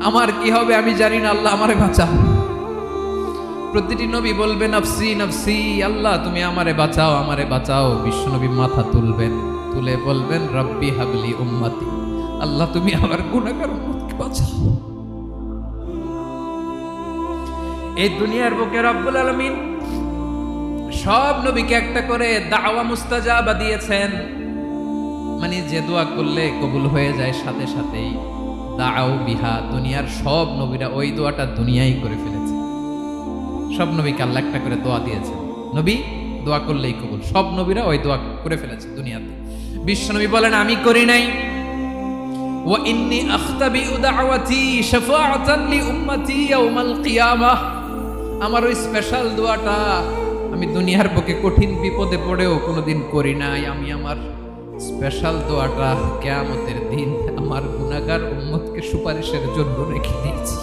আমার কি হবে আমি জানি না, আল্লাহ আমারে বাঁচাও। প্রতিটি নবী বলবেন নফসি নফসি, আল্লাহ তুমি আমারে বাঁচাও আমারে বাঁচাও। বিশ্বনবী মাথা তুলবেন, তুলে বলবেন রব্বি হাবলি উম্মতি, আল্লাহ তুমি আমার গুনাহগার উম্মতকে বাঁচাও। এই দুনিয়ার বুকে রব্বুল আলামিন সব নবীকে একটা করে দাওয়া মুস্তাজাবা দিয়েছেন, মানে যে দোয়া করলে কবুল হয়ে যায় সাথে সাথেই। দাও বিহা, দুনিয়ার সব নবীরা ওই দোয়াটা দুনিয়ায় করে ফেলেছে। সব নবীকে আল্লাহ একটা করে দোয়া দিয়েছেন, নবী দোয়া করলেই কবুল। সব নবীরা ওই দোয়া করে ফেলেছে দুনিয়াতে। বিশ্বনবী বলেন আমি করি নাই। ওয়া ইন্নী আখতাবিউ দাওয়াতি শাফাআতান লি উম্মতি ইয়াউমাল কিয়ামাহ, আমার ওই স্পেশাল দোয়াটা আমি দুনিয়ার বুকে কঠিন বিপদে পড়েও কোনোদিন করি নাই। আমি আমার স্পেশাল দোয়াটা কিয়ামতের দিন আমার গুনাহগার উম্মতকে সুপারিশের জন্য রেখে দিয়েছি।